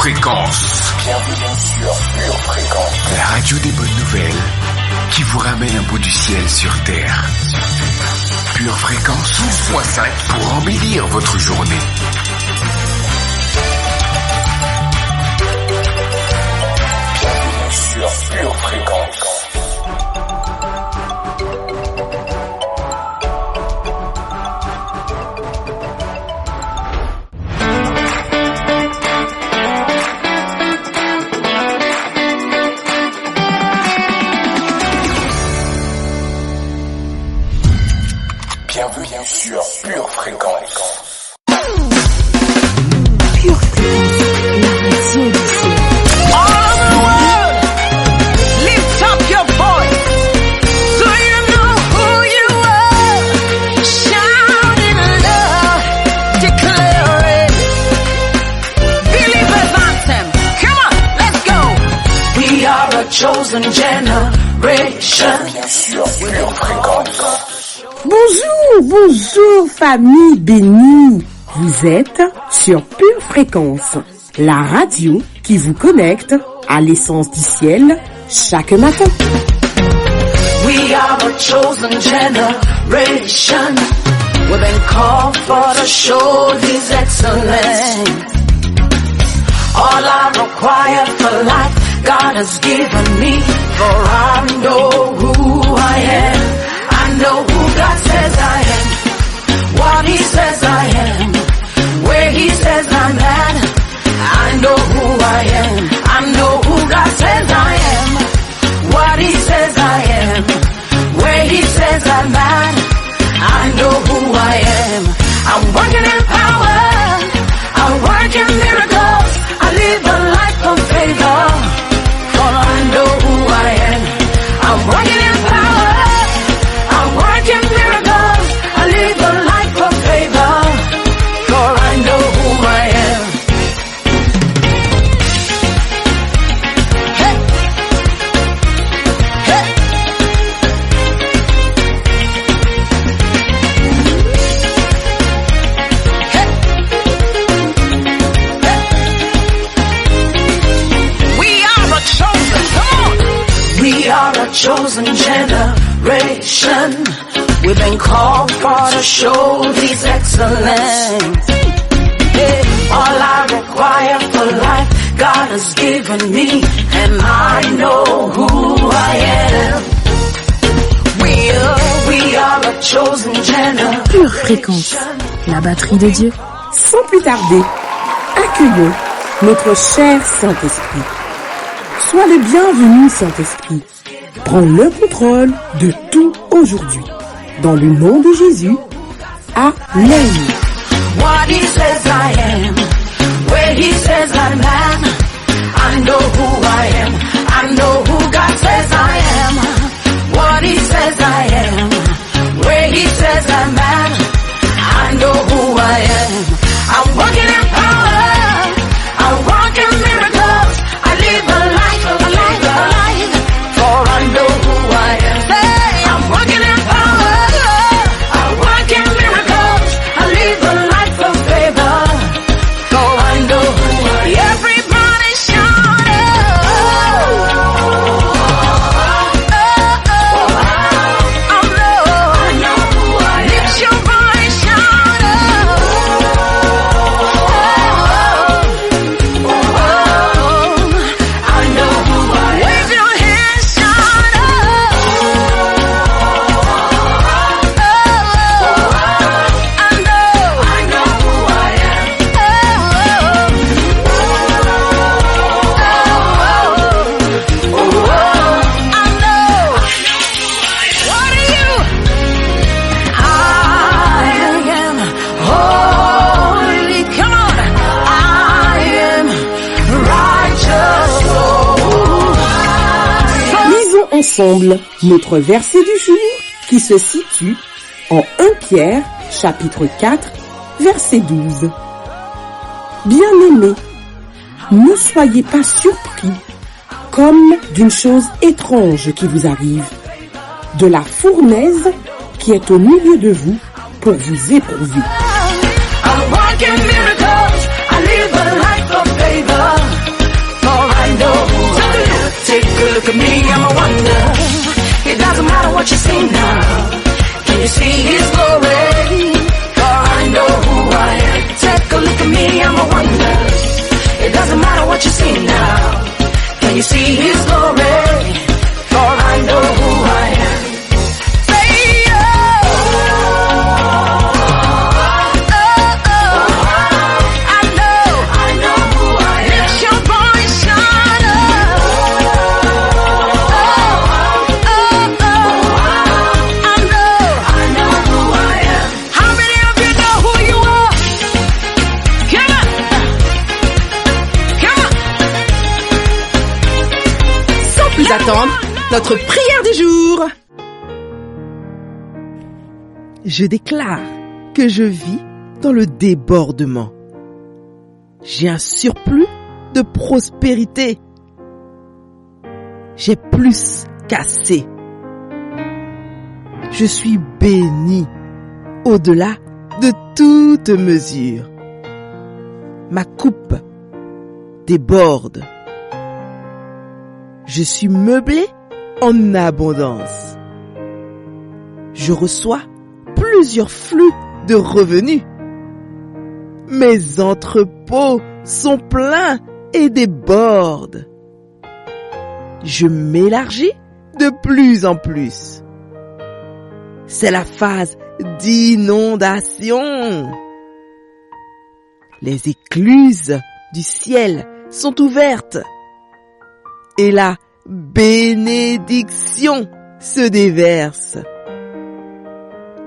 Fréquence. Bienvenue sur Pure Fréquence. La radio des bonnes nouvelles qui vous ramène un bout du ciel sur Terre. Pure Fréquence 12.5 pour embellir votre journée. Bienvenue sur Pure Fréquence. Bienvenue sur Pure Fréquence. Pure Fréquence, la radio du ciel. All over the world, lift up your voice, so you know who you are. Shout in love, declare it. Believers anthem, come on, let's go. We are a chosen generation. Bienvenue sur Pure Fréquence. Bonjour famille bénie. Vous êtes sur Pure Fréquence, la radio qui vous connecte à l'essence du ciel chaque matin. We are a chosen generation. We've been called for to show His excellence. All I require for life, God has given me. For I know who I am. I know who God says I am. What He says I am. Where He says I'm at. I know who I am. I know who God says I am. What He says I am. Where He says I'm at. I know who I am. I'm working in power. I work in miracles. I live a life of favor. For I know who I am. I'm working in power. I work in miracles. I live a life of favor. For I know who I am. Hey. Hey. Hey. Hey. We are a chosen, come on. We are a chosen generation. We've been called for to show His excellence. Hey, all I require for life, God has given me, and I know who I am. We are a chosen generation. Pure Fréquence, la batterie de Dieu. Sans plus tarder, accueillons notre cher Saint-Esprit. Sois le bienvenu, Saint-Esprit. Prends le contrôle de tout aujourd'hui. Dans le nom de Jésus, Amen. What He says I am, where He says I'm at. I know who I am. I know who God says I am. What He says I am, where He says I'm at. I know who I am. I'm working in power. I walk in miracles. I live a life of a life of a life. For I know who I am. Say, I'm working in power. I walk in miracles. I live a life of favor. For I know who I am. Everybody shout I know who I am. Lift your voice, shout I know who I am. Wave your hands, shout I know who I am. What are you? I am holy. Come on. I am righteous. Lisons ensemble notre verset du jour qui se situe en 1 Pierre, chapitre 4, verset 12. Bien-aimés, ne soyez pas surpris comme d'une chose étrange qui vous arrive, de la fournaise qui est au milieu de vous pour vous éprouver. I walk in miracles. I live a life of favor. plus attendre, notre prière du jour. Je déclare que je vis dans le débordement. J'ai un surplus de prospérité. J'ai plus qu'assez. Je suis béni au-delà de toute mesure. Ma coupe déborde. Je suis meublé en abondance. Je reçois plusieurs flux de revenus. Mes entrepôts sont pleins et débordent. Je m'élargis de plus en plus. C'est la phase d'inondation. Les écluses du ciel sont ouvertes et la bénédiction se déverse.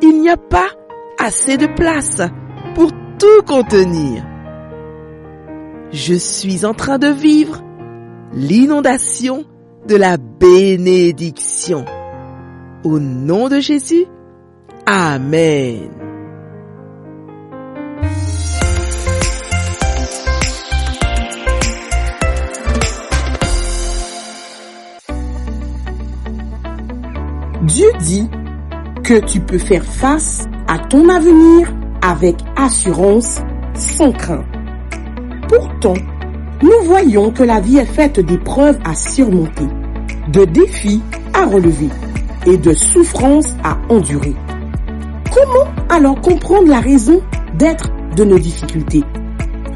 Il n'y a pas assez de place pour tout contenir. Je suis en train de vivre l'inondation de la bénédiction. Au nom de Jésus, Amen. Dieu dit que tu peux faire face à ton avenir avec assurance, sans crainte. Pourtant, nous voyons que la vie est faite d'épreuves à surmonter, de défis à relever et de souffrances à endurer. Comment alors comprendre la raison d'être de nos difficultés?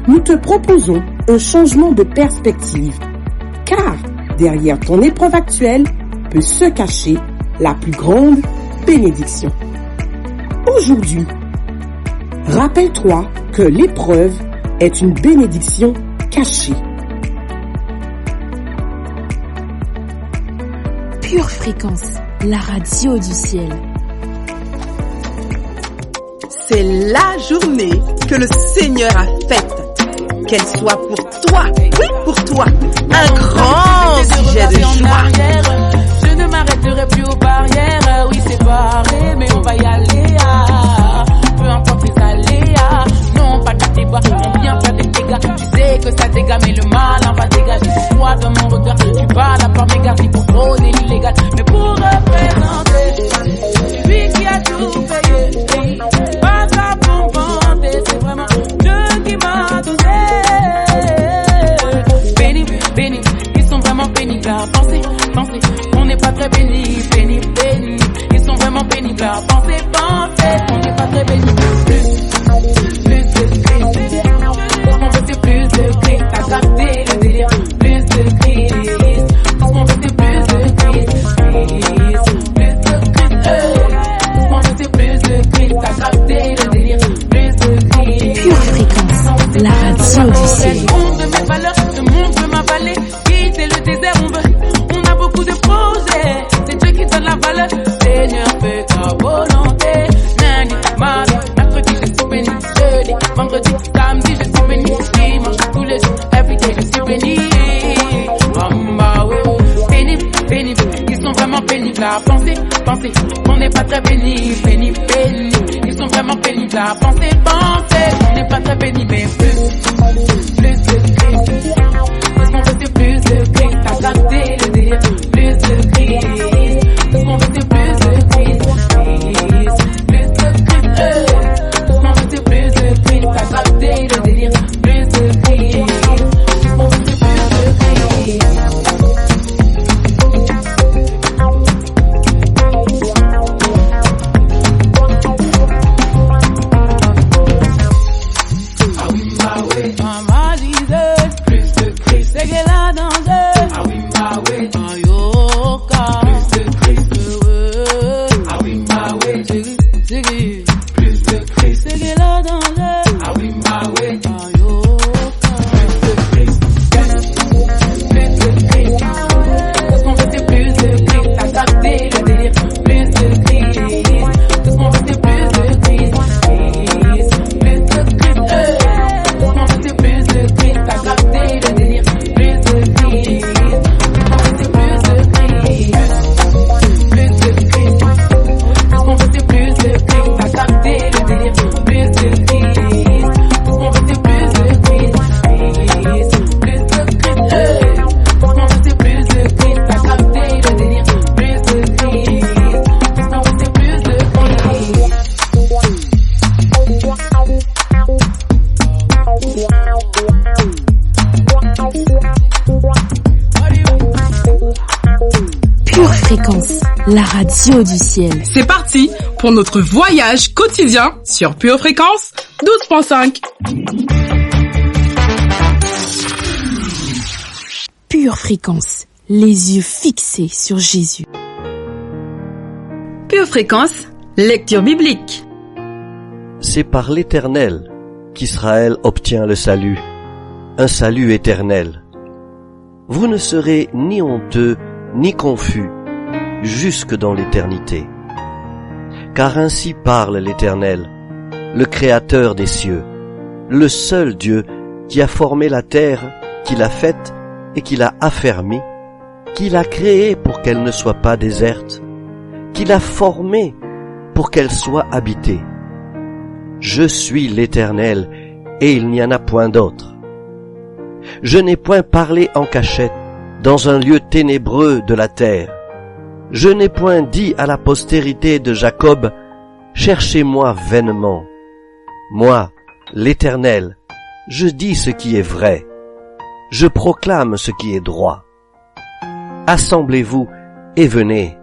Nous te proposons un changement de perspective, car derrière ton épreuve actuelle peut se cacher la plus grande bénédiction. Aujourd'hui, rappelle-toi que l'épreuve est une bénédiction cachée. Pure Fréquence, la radio du ciel. C'est la journée que le Seigneur a faite. Qu'elle soit pour toi, oui pour toi, un grand sujet de joie. Je ne m'arrêterai plus aux barrières. Oui, c'est barré, mais on va y aller. Peu importe les aléas. Non, pas de débat, on vient faire des dégâts. Tu sais que ça dégage, mais le mal en va dégager. Toi, dans mon regard, tu bats la part méga. Si pour prôner l'illégal, mais pour représenter celui qui a tout payé. Pas ça pour vanter, c'est vraiment Dieu qui m'a donné. Béni, béni, ils sont vraiment pénibles à penser. On n'est pas très béni, béni. Ils sont vraiment pénibles à penser. On n'est pas très béni. Plus de Christ. On veut c'est plus de Christ. T'as capté le délire. Plus de Christ. On veut c'est plus de Christ. Plus de Christ. On veut c'est plus de Christ. T'as capté le délire. Plus de Christ. Pure Fréquence, la radio du ciel. Le monde de mes valeurs, le monde veut m'avaler. Quitter le désert, on veut. On a beaucoup de projets. C'est Dieu qui donne la valeur. Seigneur, fais ta volonté. Lundi, mardi, mercredi, je suis béni. Jeudi, vendredi, samedi, je suis béni. Dimanche, tous les jours, everyday, je suis béni. Mamba, ouais. Pénible, ils sont vraiment pénibles à penser. On n'est pas très béni. Ils sont vraiment pénibles à penser. On n'est pas très béni, mais plus de Christ. Parce qu'on veut c'est plus de Christ. T'as gardé le délire. Plus de Christ. Parce qu'on veut c'est plus de Christ. Plus de Christ. Parce qu'on veut c'est plus de Christ. T'as gardé le délire. Plus de Christ. Parce qu'on veut c'est plus de Christ. la radio du ciel. C'est parti pour notre voyage quotidien sur Pure Fréquence 12.5. Pure Fréquence, les yeux fixés sur Jésus. Pure Fréquence, lecture biblique. C'est par l'Éternel qu'Israël obtient le salut, un salut éternel. Vous ne serez ni honteux ni confus jusque dans l'éternité. Car ainsi parle l'Éternel, le Créateur des cieux, le seul Dieu qui a formé la terre, qui l'a faite et qui l'a affermie, qui l'a créée pour qu'elle ne soit pas déserte, qui l'a formée pour qu'elle soit habitée. Je suis l'Éternel, et il n'y en a point d'autre. Je n'ai point parlé en cachette, dans un lieu ténébreux de la terre. Je n'ai point dit à la postérité de Jacob, cherchez-moi vainement. Moi, l'Éternel, je dis ce qui est vrai. Je proclame ce qui est droit. Assemblez-vous et venez.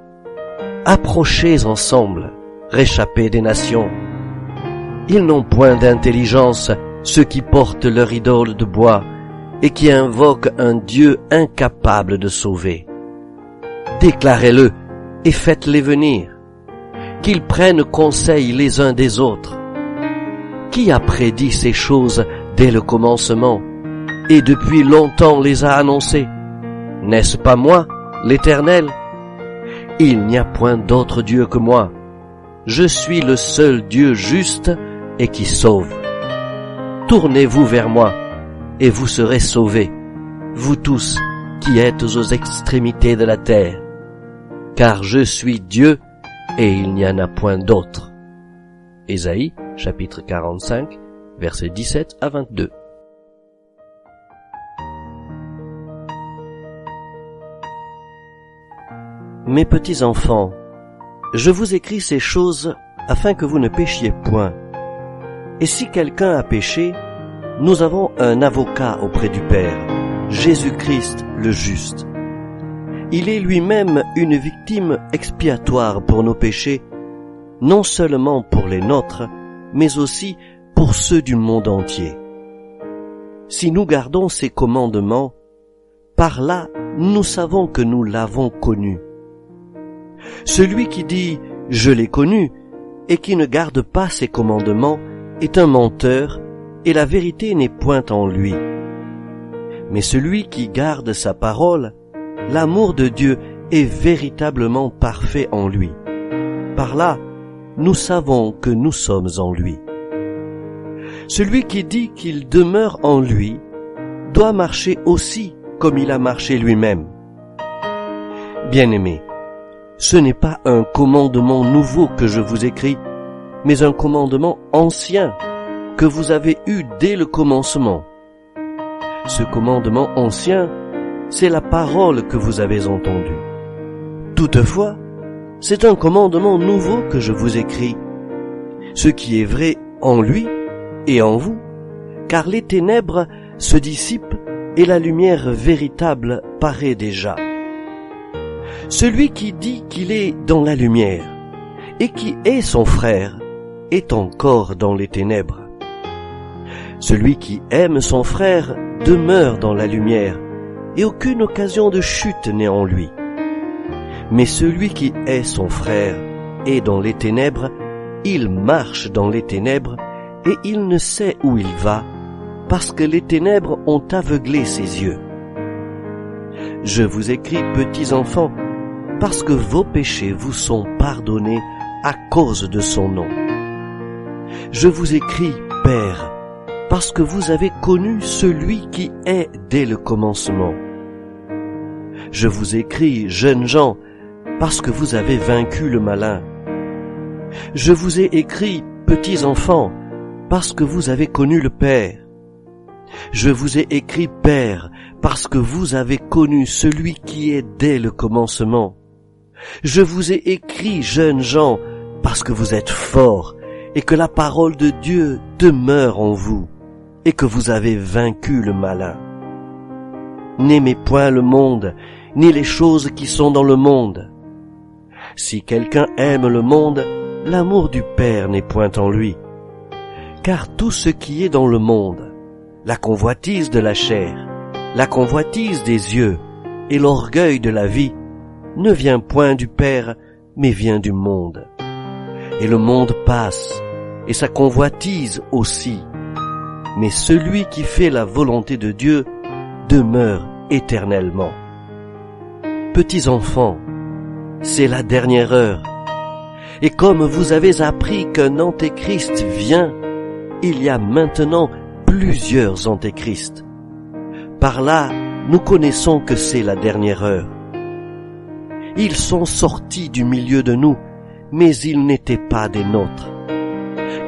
Approchez ensemble, réchappez des nations. Ils n'ont point d'intelligence, ceux qui portent leur idole de bois et qui invoquent un Dieu incapable de sauver. Déclarez-le et faites-les venir, qu'ils prennent conseil les uns des autres. Qui a prédit ces choses dès le commencement et depuis longtemps les a annoncées? N'est-ce pas moi, l'Éternel? Il n'y a point d'autre Dieu que moi. Je suis le seul Dieu juste et qui sauve. Tournez-vous vers moi, et vous serez sauvés, vous tous qui êtes aux extrémités de la terre. Car je suis Dieu, et il n'y en a point d'autre. Ésaïe, chapitre 45, versets 17 à 22. Mes petits enfants, je vous écris ces choses afin que vous ne péchiez point. Et si quelqu'un a péché, nous avons un avocat auprès du Père, Jésus-Christ le juste. Il est lui-même une victime expiatoire pour nos péchés, non seulement pour les nôtres, mais aussi pour ceux du monde entier. Si nous gardons ses commandements, par là nous savons que nous l'avons connu. Celui qui dit « je l'ai connu » et qui ne garde pas ses commandements est un menteur, et la vérité n'est point en lui. Mais celui qui garde sa parole, l'amour de Dieu est véritablement parfait en lui. Par là, nous savons que nous sommes en lui. Celui qui dit qu'il demeure en lui doit marcher aussi comme il a marché lui-même. Bien-aimés, ce n'est pas un commandement nouveau que je vous écris, mais un commandement ancien que vous avez eu dès le commencement. Ce commandement ancien, c'est la parole que vous avez entendue. Toutefois, c'est un commandement nouveau que je vous écris, ce qui est vrai en lui et en vous, car les ténèbres se dissipent et la lumière véritable paraît déjà. Celui qui dit qu'il est dans la lumière et qui est son frère est encore dans les ténèbres. Celui qui aime son frère demeure dans la lumière et aucune occasion de chute n'est en lui. Mais celui qui est son frère est dans les ténèbres, il marche dans les ténèbres et il ne sait où il va parce que les ténèbres ont aveuglé ses yeux. Je vous écris, petits enfants, parce que vos péchés vous sont pardonnés à cause de son nom. Je vous écris, Père, parce que vous avez connu celui qui est dès le commencement. Je vous écris, jeunes gens, parce que vous avez vaincu le malin. Je vous ai écrit, petits enfants, parce que vous avez connu le Père. Je vous ai écrit, Père, parce que vous avez connu celui qui est dès le commencement. Je vous ai écrit, jeunes gens, parce que vous êtes forts et que la parole de Dieu demeure en vous et que vous avez vaincu le malin. N'aimez point le monde, ni les choses qui sont dans le monde. Si quelqu'un aime le monde, l'amour du Père n'est point en lui. Car tout ce qui est dans le monde, la convoitise de la chair, la convoitise des yeux et l'orgueil de la vie, ne vient point du Père, mais vient du monde. Et le monde passe, et sa convoitise aussi. Mais celui qui fait la volonté de Dieu demeure éternellement. Petits enfants, c'est la dernière heure. Et comme vous avez appris qu'un antéchrist vient, il y a maintenant plusieurs antéchrists. Par là, nous connaissons que c'est la dernière heure. Ils sont sortis du milieu de nous, mais ils n'étaient pas des nôtres.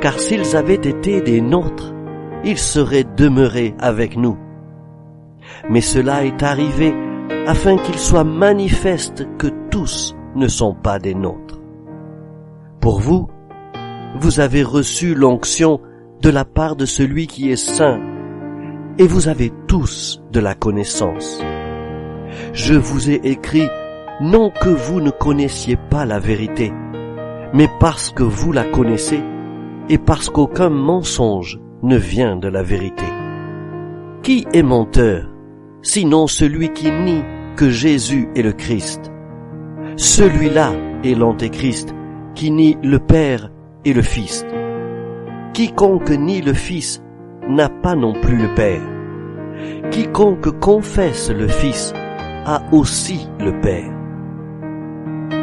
Car s'ils avaient été des nôtres, ils seraient demeurés avec nous. Mais cela est arrivé afin qu'il soit manifeste que tous ne sont pas des nôtres. Pour vous, vous avez reçu l'onction de la part de celui qui est saint, et vous avez tous de la connaissance. Je vous ai écrit non que vous ne connaissiez pas la vérité, mais parce que vous la connaissez, et parce qu'aucun mensonge ne vient de la vérité. Qui est menteur, sinon celui qui nie que Jésus est le Christ? Celui-là est l'antéchrist, qui nie le Père et le Fils. Quiconque nie le Fils n'a pas non plus le Père. Quiconque confesse le Fils a aussi le Père.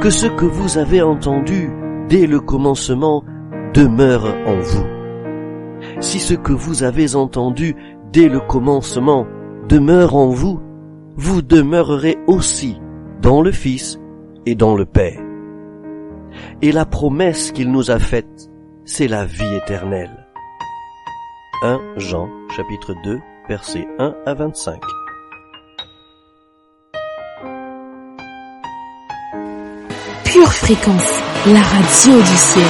Que ce que vous avez entendu dès le commencement demeure en vous. Si ce que vous avez entendu dès le commencement demeure en vous, vous demeurerez aussi dans le Fils et dans le Père. Et la promesse qu'il nous a faite, c'est la vie éternelle. 1 Jean, chapitre 2, versets 1 à 25. Pure Fréquence, la radio du ciel.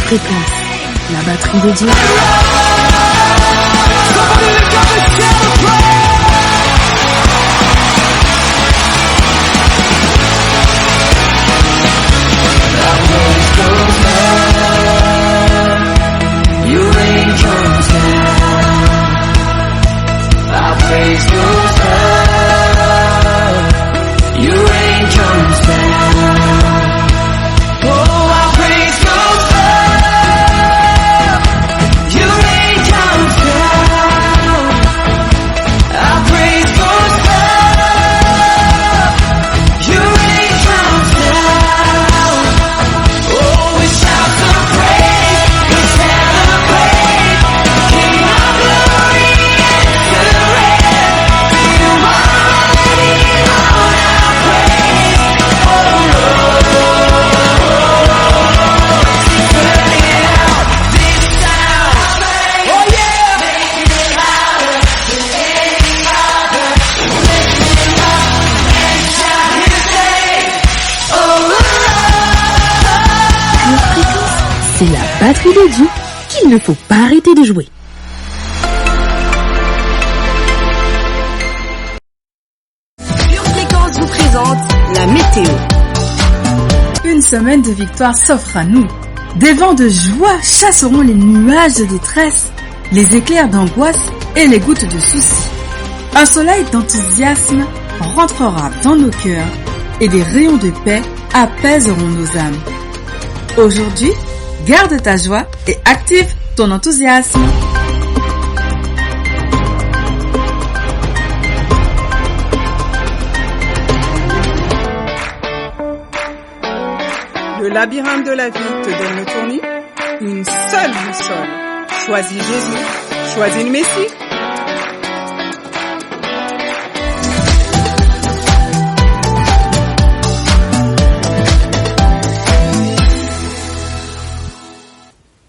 Fréquence, la batterie de Dieu. You batterie de Dieu qu'il ne faut pas arrêter de jouer. Pure Fréquence vous présente la météo. Une semaine de victoire s'offre à nous. Des vents de joie chasseront les nuages de détresse, les éclairs d'angoisse et les gouttes de soucis. Un soleil d'enthousiasme rentrera dans nos cœurs et des rayons de paix apaiseront nos âmes. Aujourd'hui, garde ta joie et active ton enthousiasme. Le labyrinthe de la vie te donne le tournis. Une seule boussole. Choisis Jésus. Choisis le Messie.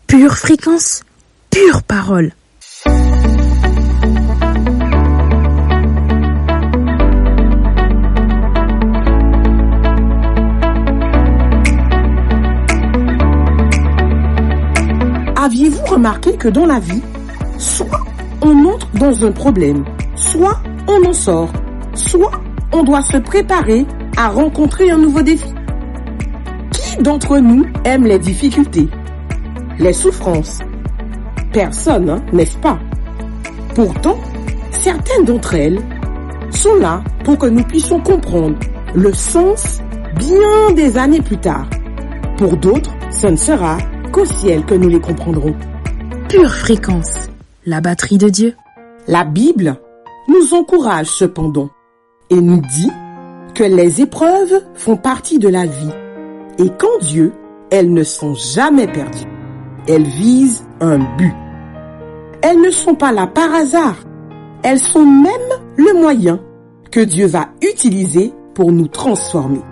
Pure fréquence, pure parole. Aviez-vous remarqué que dans la vie, soit on entre dans un problème, soit on en sort, soit on doit se préparer à rencontrer un nouveau défi? Qui d'entre nous aime les difficultés, les souffrances? Personne, n'est-ce pas? Pourtant, certaines d'entre elles sont là pour que nous puissions comprendre le sens bien des années plus tard. Pour d'autres, ce ne sera qu'au ciel que nous les comprendrons. Pure fréquence, la batterie de Dieu. La Bible nous encourage cependant et nous dit que les épreuves font partie de la vie et qu'en Dieu, elles ne sont jamais perdues. Elles visent un but. Elles ne sont pas là par hasard. Elles sont même le moyen que Dieu va utiliser pour nous transformer.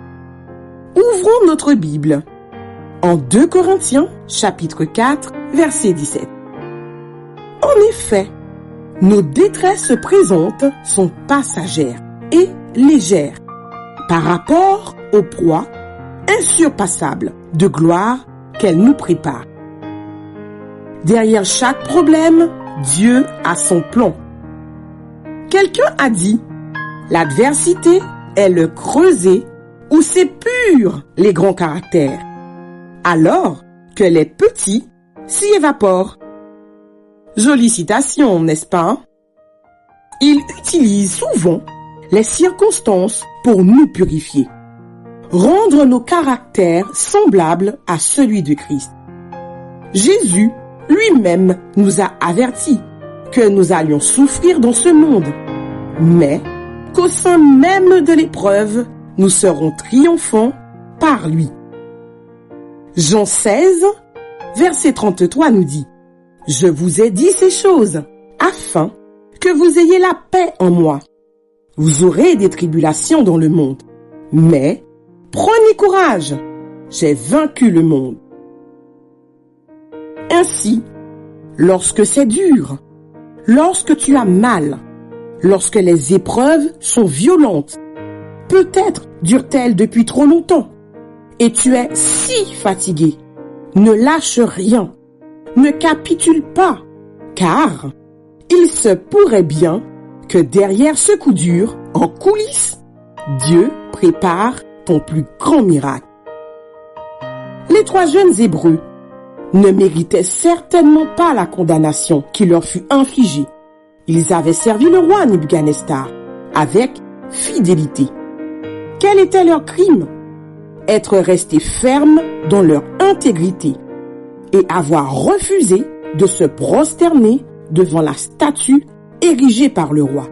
Ouvrons notre Bible en 2 Corinthiens, chapitre 4, verset 17. En effet, nos détresses présentes sont passagères et légères par rapport aux proies insurpassables de gloire qu'elles nous préparent. Derrière chaque problème, Dieu a son plan. Quelqu'un a dit, l'adversité est le creuset où s'épurent les grands caractères, alors que les petits s'y évaporent. Jolie citation, n'est-ce pas? Il utilise souvent les circonstances pour nous purifier, rendre nos caractères semblables à celui de Christ. Jésus lui-même nous a avertis que nous allions souffrir dans ce monde, mais qu'au sein même de l'épreuve, nous serons triomphants par lui. Jean 16, verset 33 nous dit, « Je vous ai dit ces choses, afin que vous ayez la paix en moi. Vous aurez des tribulations dans le monde, mais prenez courage, j'ai vaincu le monde. » Ainsi, lorsque c'est dur, lorsque tu as mal, lorsque les épreuves sont violentes, peut-être durent-elles depuis trop longtemps, et tu es si fatigué, ne lâche rien, ne capitule pas, car il se pourrait bien que derrière ce coup dur, en coulisses, Dieu prépare ton plus grand miracle. Les 3 jeunes Hébreux ne méritaient certainement pas la condamnation qui leur fut infligée. Ils avaient servi le roi Nebuchadnezzar avec fidélité. Quel était leur crime? Être restés fermes dans leur intégrité et avoir refusé de se prosterner devant la statue érigée par le roi.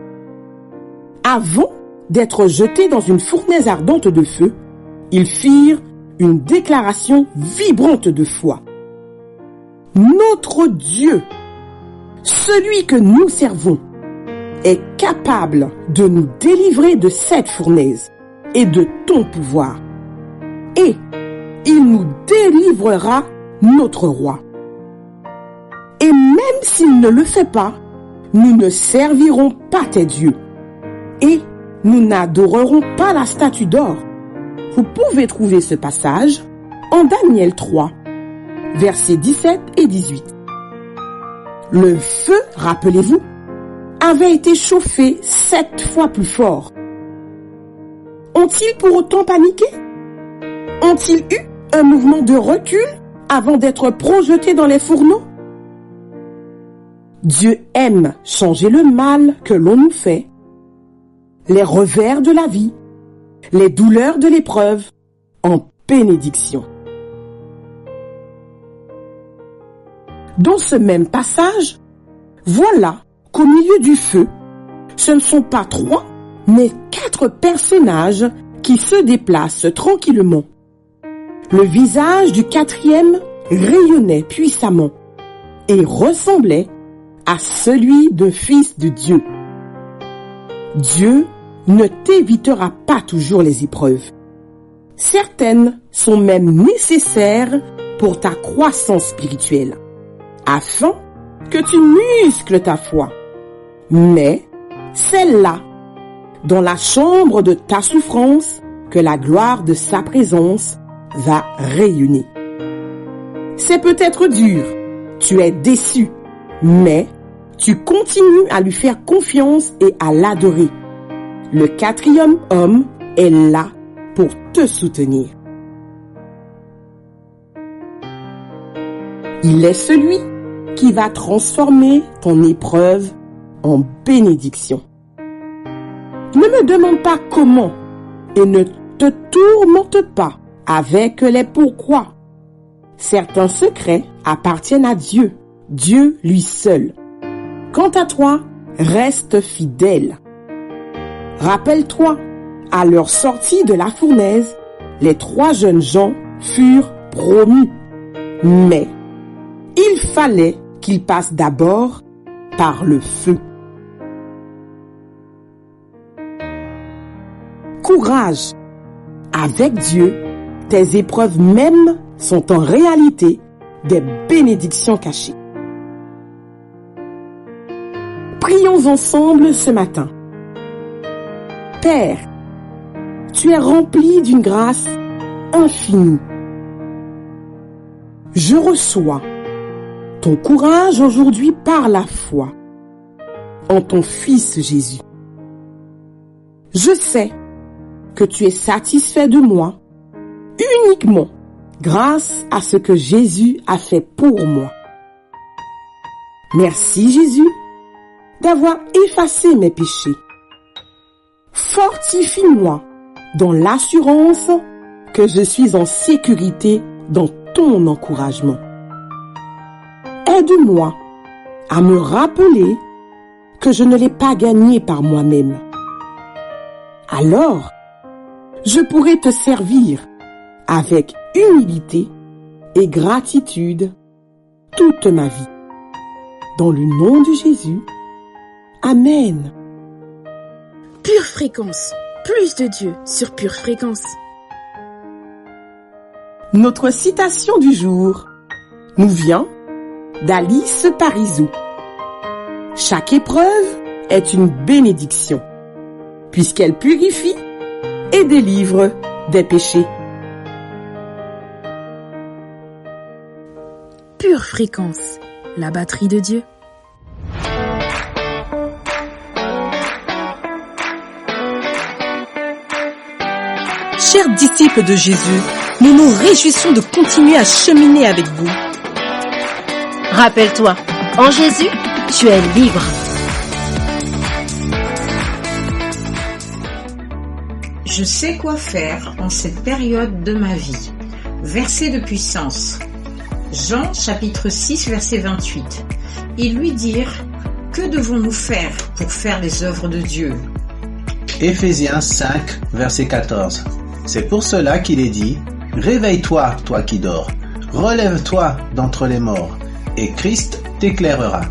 Avant d'être jetés dans une fournaise ardente de feu, ils firent une déclaration vibrante de foi. Notre Dieu, celui que nous servons, est capable de nous délivrer de cette fournaise et de ton pouvoir. Et il nous délivrera notre roi. Et même s'il ne le fait pas, nous ne servirons pas tes dieux. Et nous n'adorerons pas la statue d'or. Vous pouvez trouver ce passage en Daniel 3, versets 17 et 18. Le feu, rappelez-vous, avait été chauffé 7 fois plus fort. Ont-ils pour autant paniqué? Ont-ils eu un mouvement de recul avant d'être projetés dans les fourneaux? Dieu aime changer le mal que l'on nous fait, les revers de la vie, les douleurs de l'épreuve, en bénédiction. Dans ce même passage, voilà qu'au milieu du feu, ce ne sont pas 3, mais 4 personnages qui se déplacent tranquillement. Le visage du 4e rayonnait puissamment et ressemblait à celui d'un fils de Dieu. Dieu ne t'évitera pas toujours les épreuves. Certaines sont même nécessaires pour ta croissance spirituelle, afin que tu muscles ta foi. Mais c'est là, dans la chambre de ta souffrance, que la gloire de sa présence va rayonner. C'est peut-être dur, tu es déçu, mais tu continues à lui faire confiance et à l'adorer. Le 4e homme est là pour te soutenir. Il est celui qui va transformer ton épreuve en bénédiction. Ne me demande pas comment et ne te tourmente pas avec les pourquoi. Certains secrets appartiennent à Dieu, Dieu lui seul. Quant à toi, reste fidèle. Rappelle-toi, à leur sortie de la fournaise, les 3 jeunes gens furent promus. Mais il fallait qu'ils passent d'abord par le feu. Courage! Avec Dieu, tes épreuves même sont en réalité des bénédictions cachées. Prions ensemble ce matin. Père, tu es rempli d'une grâce infinie. Je reçois ton courage aujourd'hui par la foi en ton Fils Jésus. Je sais que tu es satisfait de moi uniquement grâce à ce que Jésus a fait pour moi. Merci Jésus d'avoir effacé mes péchés. Fortifie-moi dans l'assurance que je suis en sécurité dans ton encouragement. Aide-moi à me rappeler que je ne l'ai pas gagné par moi-même. Alors, je pourrai te servir avec humilité et gratitude toute ma vie. Dans le nom de Jésus, Amen. Pure Fréquence, plus de Dieu sur Pure Fréquence. Notre citation du jour nous vient d'Alice Parisot. Chaque épreuve est une bénédiction, puisqu'elle purifie et délivre des péchés. Pure Fréquence, la batterie de Dieu. Chers disciples de Jésus, nous nous réjouissons de continuer à cheminer avec vous. Rappelle-toi, en Jésus, tu es libre. Je sais quoi faire en cette période de ma vie. Verset de puissance. Jean chapitre 6 verset 28. Ils lui dirent: que devons-nous faire pour faire les œuvres de Dieu? Éphésiens 5 verset 14. C'est pour cela qu'il est dit: réveille-toi, toi qui dors, relève-toi d'entre les morts, et Christ t'éclairera.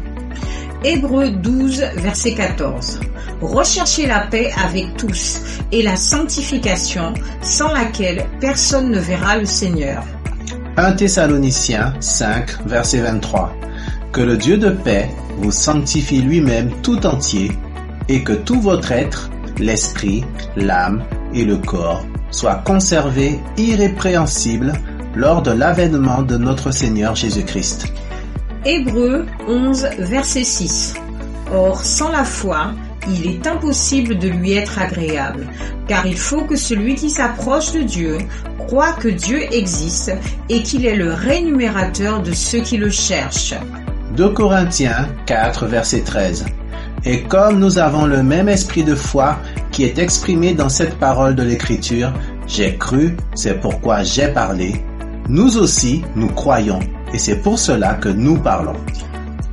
Hébreux 12 verset 14. Recherchez la paix avec tous et la sanctification sans laquelle personne ne verra le Seigneur. 1 Thessaloniciens 5 verset 23. Que le Dieu de paix vous sanctifie lui-même tout entier, et que tout votre être, l'esprit, l'âme et le corps, soit conservé irrépréhensible lors de l'avènement de notre Seigneur Jésus-Christ. Hébreux 11, verset 6. Or, sans la foi, il est impossible de lui être agréable, car il faut que celui qui s'approche de Dieu croit que Dieu existe et qu'il est le rémunérateur de ceux qui le cherchent. 2 Corinthiens 4, verset 13. Et comme nous avons le même esprit de foi qui est exprimé dans cette parole de l'Écriture, j'ai cru, c'est pourquoi j'ai parlé. Nous aussi, nous croyons, et c'est pour cela que nous parlons.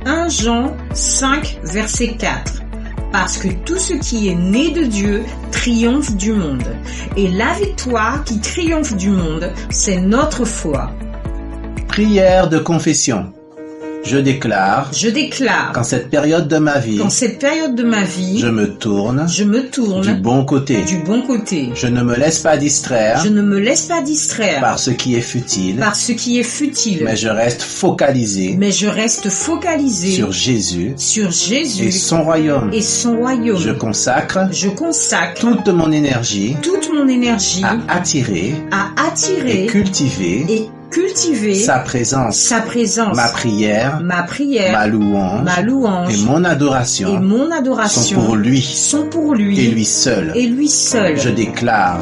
1 Jean 5, verset 4. Parce que tout ce qui est né de Dieu triomphe du monde. Et la victoire qui triomphe du monde, c'est notre foi. Prière de confession. Je déclare qu'en cette période de ma vie, je me tourne du bon côté. Je ne me laisse pas distraire par ce qui est futile, mais je reste focalisé sur Jésus et son royaume. Je consacre toute mon énergie à attirer et cultiver sa présence, ma prière, ma louange et mon adoration sont pour lui et lui seul. Je déclare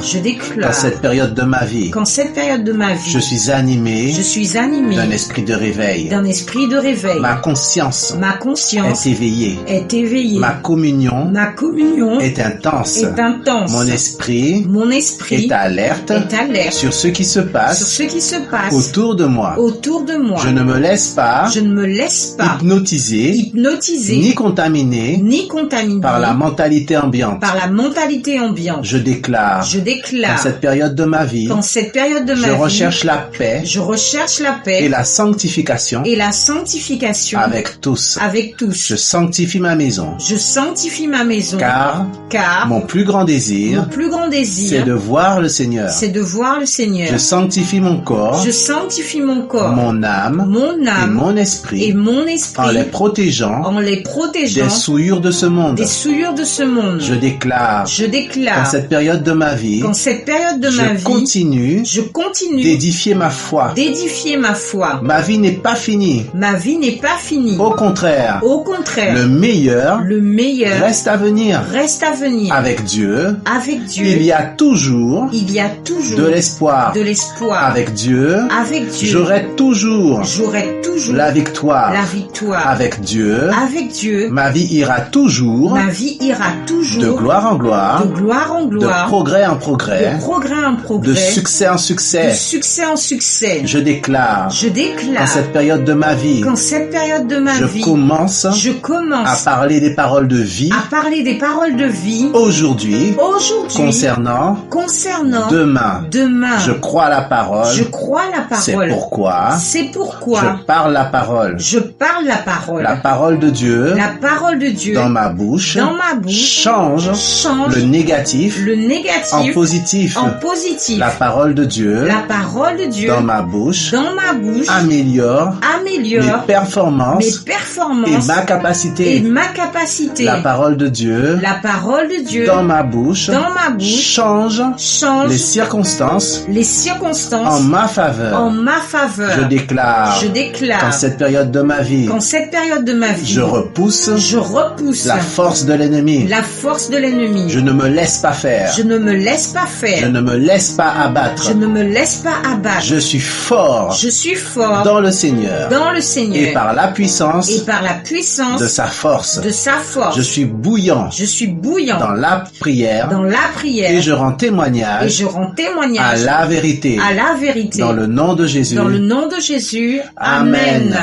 qu'en cette période de ma vie, je suis animé d'un esprit de réveil. Ma conscience est éveillée. Ma communion est intense. Mon esprit est alerte sur ce qui se passe autour de moi. Je ne me laisse pas hypnotiser ni contaminer par la mentalité ambiante. Je déclare qu'en cette période de ma vie, je recherche la paix et la sanctification avec tous. Je sanctifie ma maison. Car mon plus grand désir, c'est de voir le Seigneur. Je sanctifie mon corps, mon âme et mon esprit en les protégeant des souillures de ce monde. Je déclare qu'en cette période de ma vie, je continue d'édifier ma foi. Ma vie n'est pas finie. Au contraire, le meilleur reste à venir. Avec Dieu, il y a toujours de l'espoir. Avec Dieu, j'aurai toujours la victoire. Avec Dieu, ma vie ira toujours de gloire en gloire, de progrès en progrès, de succès en succès. Je déclare qu'en cette période de ma vie, je commence à parler des paroles de vie aujourd'hui concernant demain. Je crois la parole. C'est pourquoi je parle la parole. La parole de Dieu dans ma bouche change le négatif en positif. La parole de Dieu dans ma bouche améliore mes performances et ma capacité. La parole de Dieu dans ma bouche change les circonstances en ma faveur. Je déclare qu'en cette période de ma vie, je repousse la force de l'ennemi. Je ne me laisse pas faire. Je ne me laisse pas abattre. Je suis fort dans le Seigneur et par la puissance de sa force. Je suis bouillant dans la prière et je rends témoignage à la vérité. Dans le nom de Jésus. Amen.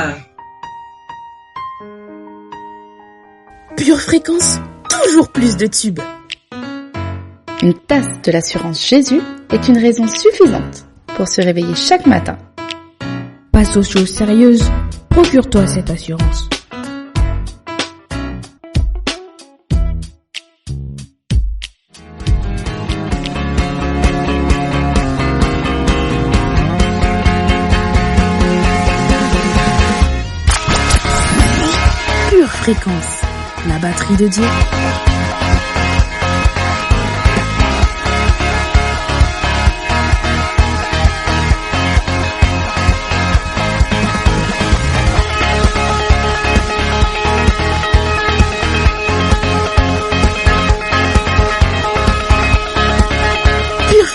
Pure Fréquence, toujours plus de tubes. Une tasse de l'assurance Jésus est une raison suffisante pour se réveiller chaque matin. Passe aux choses sérieuses, procure-toi cette assurance. Pure Fréquence, la batterie de Dieu.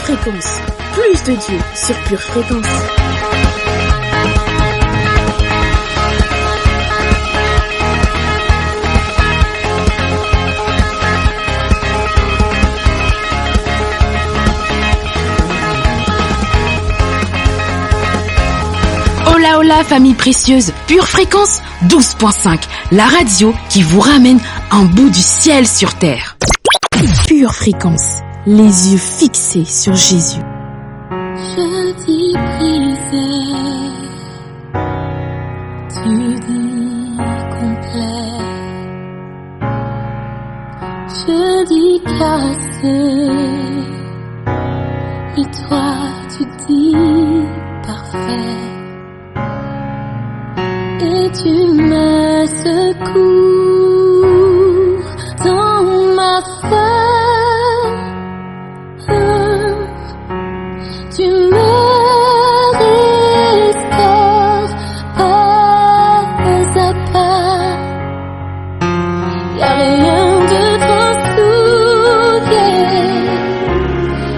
Fréquence, plus de Dieu sur Pure Fréquence. Hola hola famille précieuse, Pure Fréquence 12.5, la radio qui vous ramène un bout du ciel sur terre. Pure Fréquence, les yeux fixés sur Jésus. Je dis brisé, tu dis complet, je dis cassé, et toi tu dis parfait. Et tu me secoues dans ma faim. Tu me restaures pas à pas. Y'a rien de trop souillé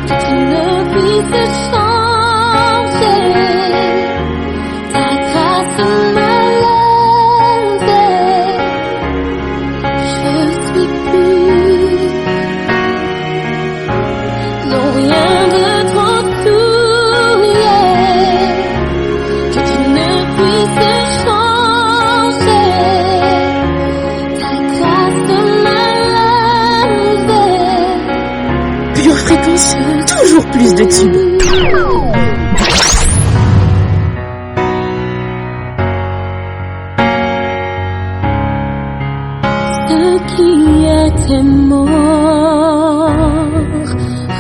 que tu ne puisses changer. Ta grâce toujours plus de tubes. Ce qui était mort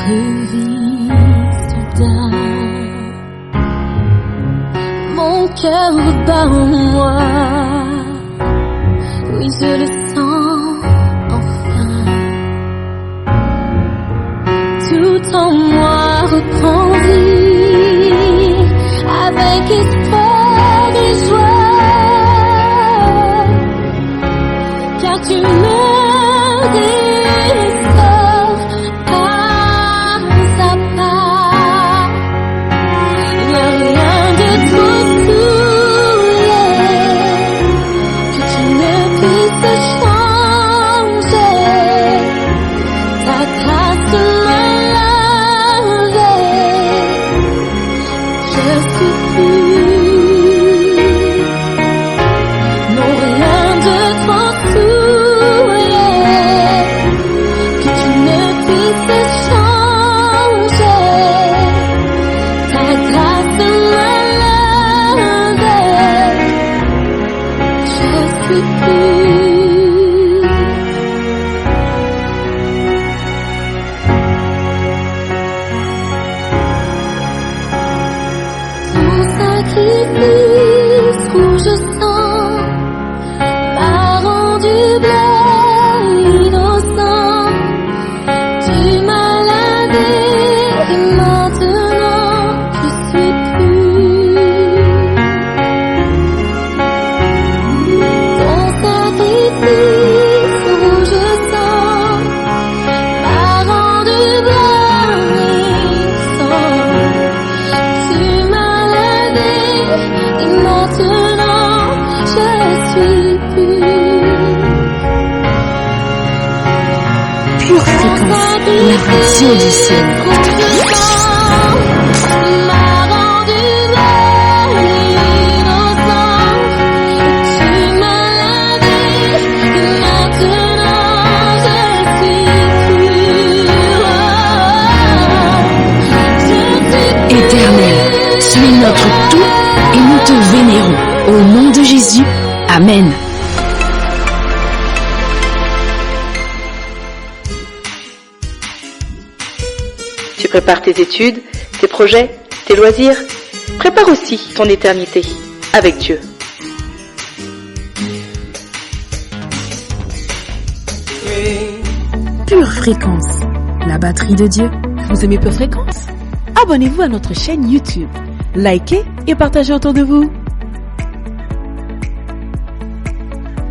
revit soudain. Mon cœur bat en moi. Oui, je le sens enfin. Tout en moi reprend vie, avec espoir et joie, car tu me restaures pas à pas. Il n'y a rien de trop souillé que tu ne puisses changer. Ta grâce la radio du ciel. Éternel, tu es notre tout et nous te vénérons. Au nom de Jésus, Amen. Tu prépares tes études, tes projets, tes loisirs. Prépare aussi ton éternité avec Dieu. Pure Fréquence, la batterie de Dieu. Vous aimez Pure Fréquence? Abonnez-vous à notre chaîne YouTube. Likez et partagez autour de vous.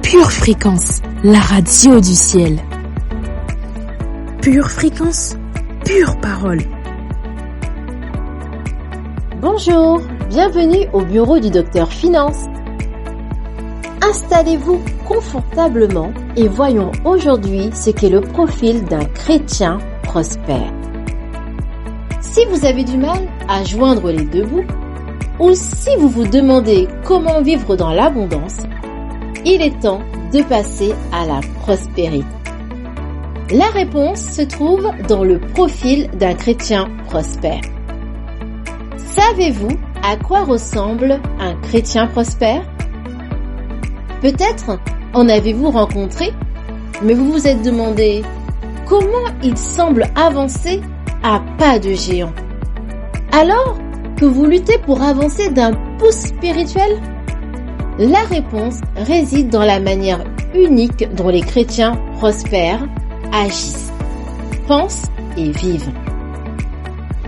Pure Fréquence, la radio du ciel. Pure Fréquence, pure parole. Bonjour, bienvenue au bureau du docteur Finance. Installez-vous confortablement et voyons aujourd'hui ce qu'est le profil d'un chrétien prospère. Si vous avez du mal à joindre les deux bouts, ou si vous vous demandez comment vivre dans l'abondance, il est temps de passer à la prospérité. La réponse se trouve dans le profil d'un chrétien prospère. Savez-vous à quoi ressemble un chrétien prospère? Peut-être en avez-vous rencontré, mais vous vous êtes demandé comment il semble avancer à pas de géant. Alors que vous luttez pour avancer d'un pouce spirituel? La réponse réside dans la manière unique dont les chrétiens prospères agissent, pensent et vivent.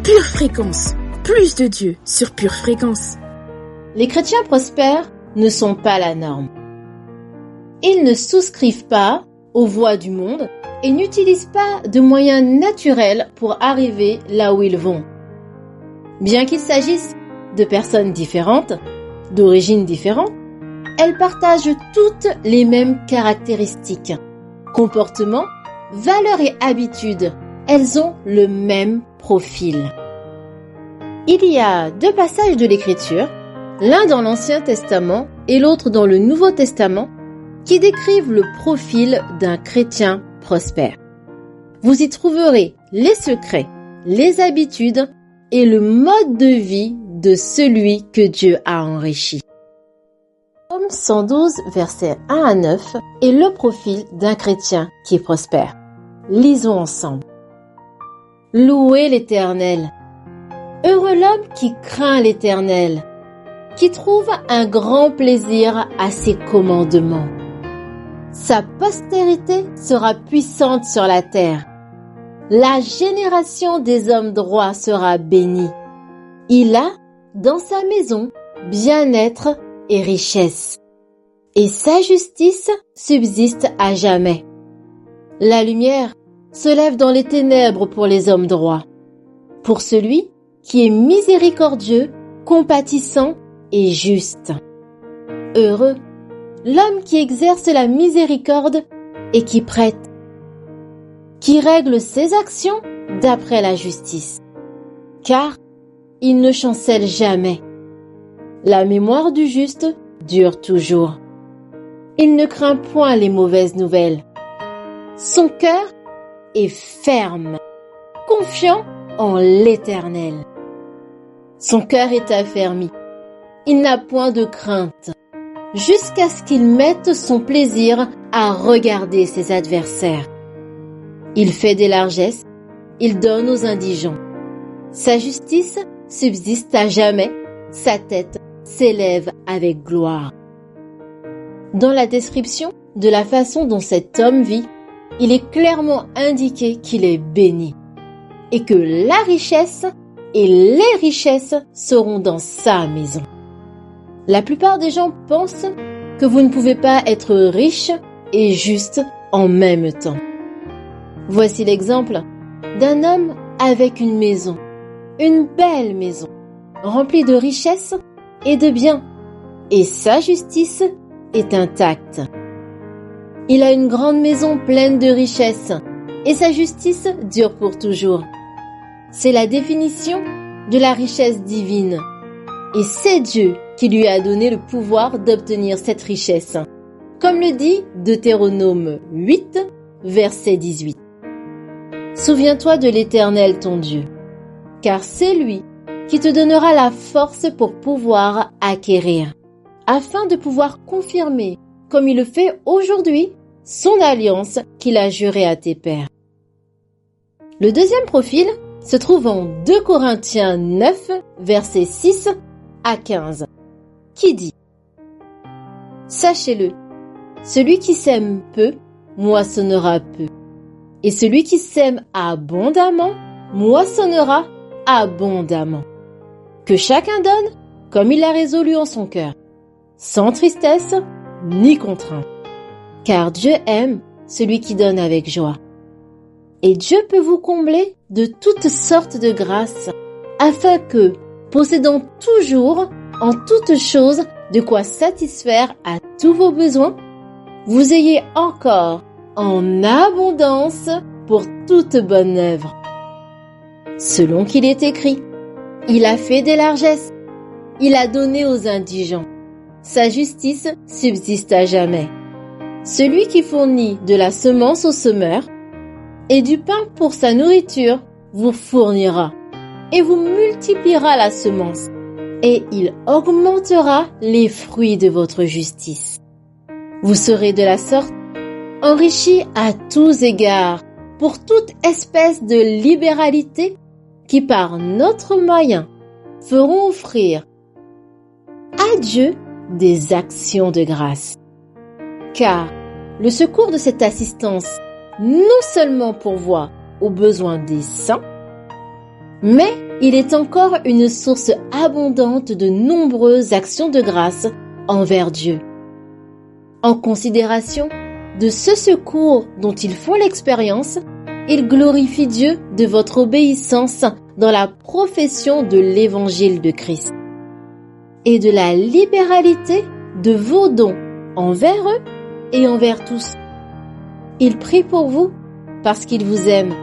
Pure Fréquence, plus de Dieu sur Pure Fréquence. Les chrétiens prospères ne sont pas la norme. Ils ne souscrivent pas aux voies du monde et n'utilisent pas de moyens naturels pour arriver là où ils vont. Bien qu'il s'agisse de personnes différentes, d'origines différentes, elles partagent toutes les mêmes caractéristiques. Comportements, valeurs et habitudes, elles ont le même profil. Il y a deux passages de l'Écriture, l'un dans l'Ancien Testament et l'autre dans le Nouveau Testament, qui décrivent le profil d'un chrétien prospère. Vous y trouverez les secrets, les habitudes et le mode de vie de celui que Dieu a enrichi. Psaume 112, versets 1 à 9 est le profil d'un chrétien qui prospère. Lisons ensemble. Louez l'Éternel. Heureux l'homme qui craint l'Éternel, qui trouve un grand plaisir à ses commandements. Sa postérité sera puissante sur la terre. La génération des hommes droits sera bénie. Il a, dans sa maison, bien-être et richesse. Et sa justice subsiste à jamais. La lumière se lève dans les ténèbres pour les hommes droits. Pour celui qui est miséricordieux, compatissant et juste. Heureux l'homme qui exerce la miséricorde et qui prête, qui règle ses actions d'après la justice. Car il ne chancelle jamais. La mémoire du juste dure toujours. Il ne craint point les mauvaises nouvelles. Son cœur est ferme, confiant en l'Éternel. Son cœur est affermi. Il n'a point de crainte, jusqu'à ce qu'il mette son plaisir à regarder ses adversaires. Il fait des largesses, il donne aux indigents. Sa justice subsiste à jamais, sa tête s'élève avec gloire. Dans la description de la façon dont cet homme vit, il est clairement indiqué qu'il est béni et que la richesse et les richesses seront dans sa maison. La plupart des gens pensent que vous ne pouvez pas être riche et juste en même temps. Voici l'exemple d'un homme avec une maison, une belle maison, remplie de richesses et de biens, et sa justice est intacte. Il a une grande maison pleine de richesses, et sa justice dure pour toujours. C'est la définition de la richesse divine, et c'est Dieu qui lui a donné le pouvoir d'obtenir cette richesse, comme le dit Deutéronome 8, verset 18. Souviens-toi de l'Éternel ton Dieu, car c'est lui qui te donnera la force pour pouvoir acquérir, afin de pouvoir confirmer, comme il le fait aujourd'hui, son alliance qu'il a jurée à tes pères. Le deuxième profil se trouve en 2 Corinthiens 9, versets 6 à 15, qui dit « Sachez-le, celui qui sème peu, moissonnera peu, et celui qui sème abondamment, moissonnera abondamment. Que chacun donne comme il l'a résolu en son cœur, sans tristesse ni contrainte. Car Dieu aime celui qui donne avec joie. Et Dieu peut vous combler de toutes sortes de grâces, afin que, possédant toujours, en toutes choses, de quoi satisfaire à tous vos besoins, vous ayez encore en abondance pour toute bonne œuvre. Selon qu'il est écrit, il a fait des largesses, il a donné aux indigents. Sa justice subsiste à jamais. Celui qui fournit de la semence au semeur et du pain pour sa nourriture vous fournira et vous multipliera la semence et il augmentera les fruits de votre justice. Vous serez de la sorte enrichis à tous égards pour toute espèce de libéralité qui par notre moyen feront offrir à Dieu des actions de grâce. Car le secours de cette assistance non seulement pourvoit aux besoins des saints, mais il est encore une source abondante de nombreuses actions de grâce envers Dieu. En considération de ce secours dont ils font l'expérience, ils glorifient Dieu de votre obéissance dans la profession de l'évangile de Christ et de la libéralité de vos dons envers eux et envers tous. Ils prient pour vous parce qu'ils vous aiment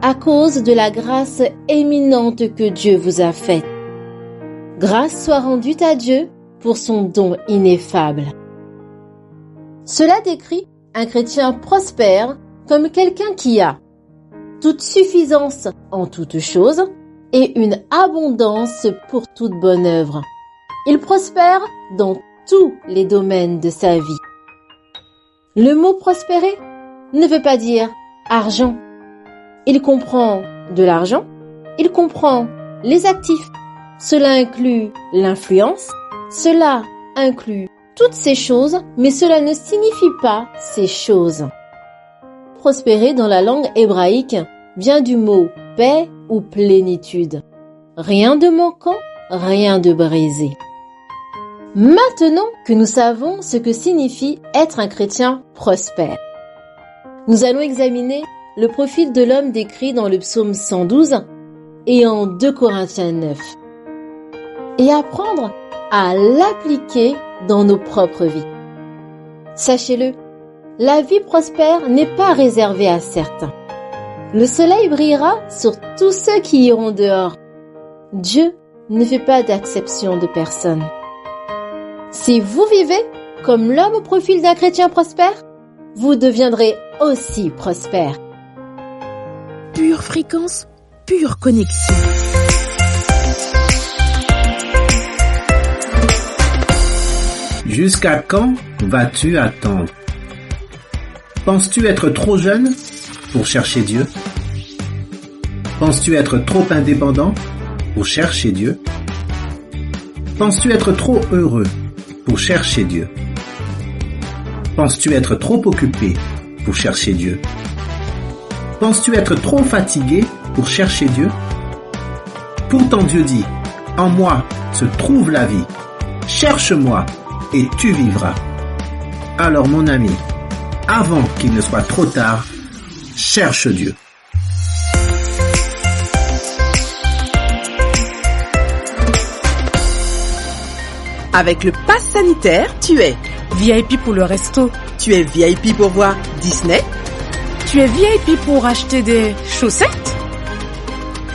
à cause de la grâce éminente que Dieu vous a faite. Grâce soit rendue à Dieu pour son don ineffable. Cela décrit un chrétien prospère comme quelqu'un qui a toute suffisance en toutes choses et une abondance pour toute bonne œuvre. Il prospère dans tous les domaines de sa vie. Le mot prospérer ne veut pas dire argent. Il comprend de l'argent, il comprend les actifs. Cela inclut l'influence, cela inclut toutes ces choses, mais cela ne signifie pas ces choses. Prospérer dans la langue hébraïque vient du mot paix ou plénitude. Rien de manquant, rien de brisé. Maintenant que nous savons ce que signifie être un chrétien prospère, nous allons examiner le profil de l'homme décrit dans le psaume 112 et en 2 Corinthiens 9 et apprendre à l'appliquer dans nos propres vies. Sachez-le, la vie prospère n'est pas réservée à certains. Le soleil brillera sur tous ceux qui iront dehors. Dieu ne fait pas d'acception de personne. Si vous vivez comme l'homme au profil d'un chrétien prospère, vous deviendrez aussi prospère. Pure fréquence, pure connexion. Jusqu'à quand vas-tu attendre? Penses-tu être trop jeune pour chercher Dieu? Penses-tu être trop indépendant pour chercher Dieu? Penses-tu être trop heureux pour chercher Dieu? Penses-tu être trop occupé pour chercher Dieu? Penses-tu être trop fatigué pour chercher Dieu? Pourtant Dieu dit, en moi se trouve la vie. Cherche-moi et tu vivras. Alors mon ami, avant qu'il ne soit trop tard, cherche Dieu. Avec le pass sanitaire, tu es VIP pour le resto. Tu es VIP pour voir Disney. Tu es VIP pour acheter des chaussettes.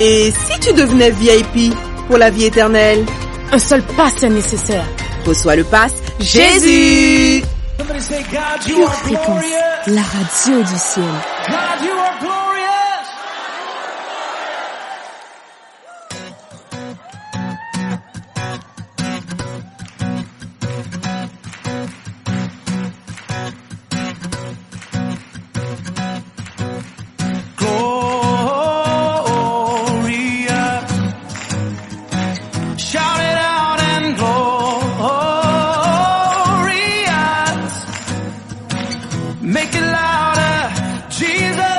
Et si tu devenais VIP pour la vie éternelle? Un seul pass est nécessaire. Reçois le pass Jésus. Pure fréquence, la radio du ciel. Make it louder, Jesus.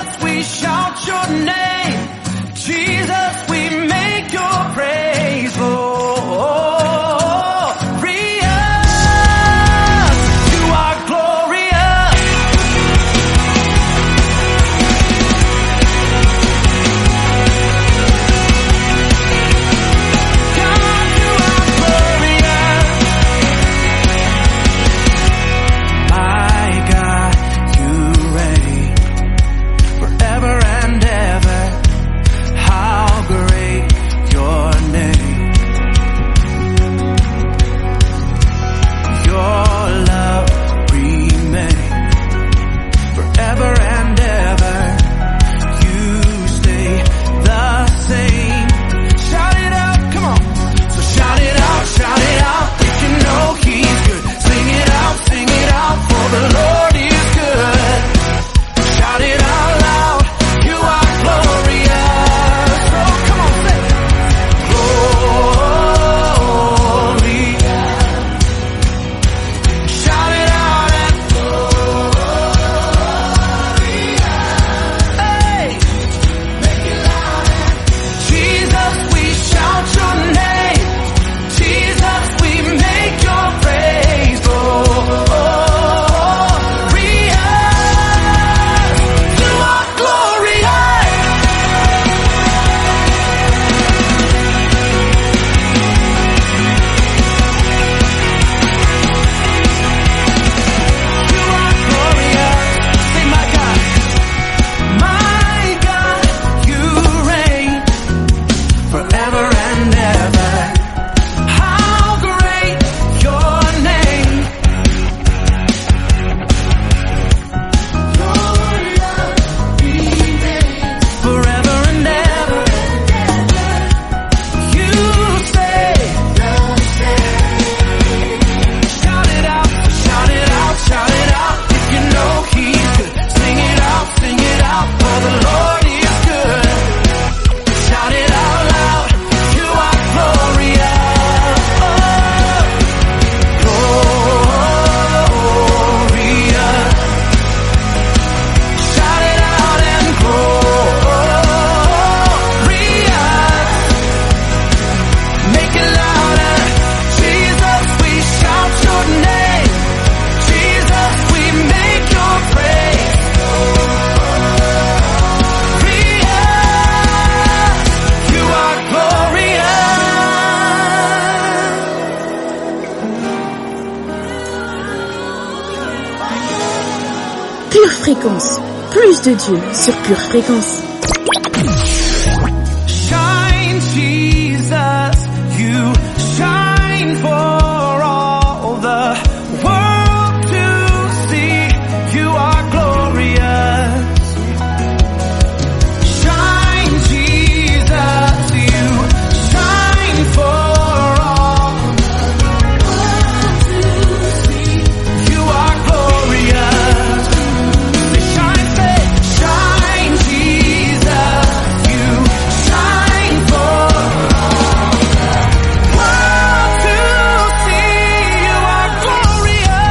Fréquence, plus de Dieu sur Pure Fréquence. Shine, Jesus, you shine for all the world to see. You are glorious. Shine, Jesus, you shine for all the world to see. You are glorious. Shine, Jesus, you shine for all the world to see. You are glorious.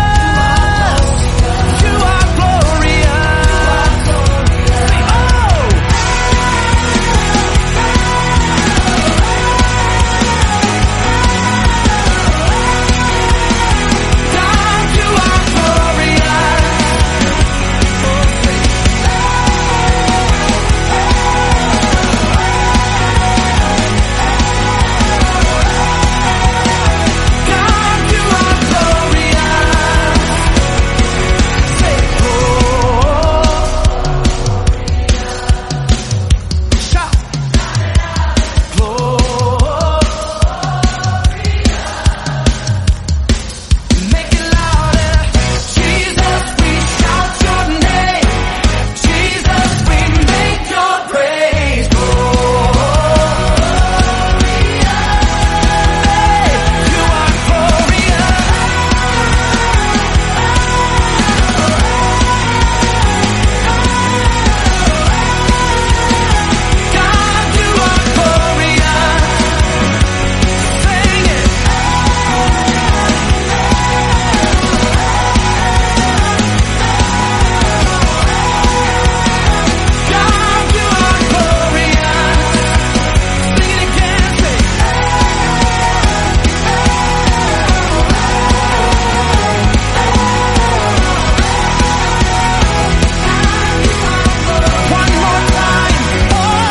You are glorious. Say, oh! God, you are glorious. God, you are glorious. Say, oh. Shout. Glory. Make it louder. Jesus, we shout your name. Jesus, we make your praise. You are glorious. God, you are glorious. Sing it. God, you are glorious. Sing it again. Say, one more time. Oh,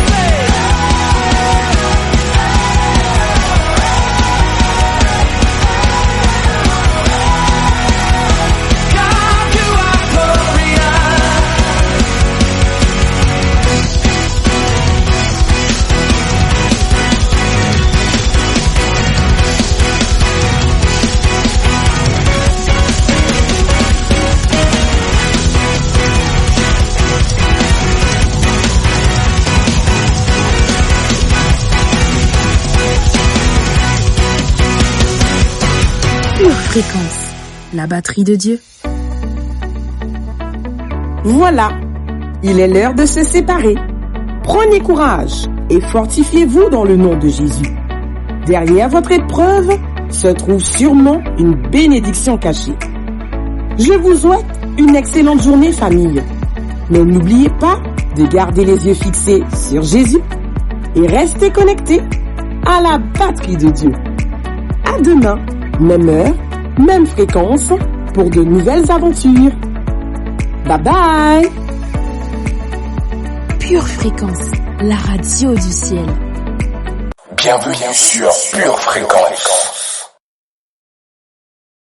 say, God, you are glorious. Pure Fréquence, la batterie de Dieu. Voilà, il est l'heure de se séparer. Prenez courage et fortifiez-vous dans le nom de Jésus. Derrière votre épreuve se trouve sûrement une bénédiction cachée. Je vous souhaite une excellente journée, famille. Mais n'oubliez pas de garder les yeux fixés sur Jésus et restez connectés à la batterie de Dieu. À demain, même heure, même fréquence pour de nouvelles aventures. Bye bye! Pure Fréquence, la radio du ciel. Bienvenue sur Pure Fréquence.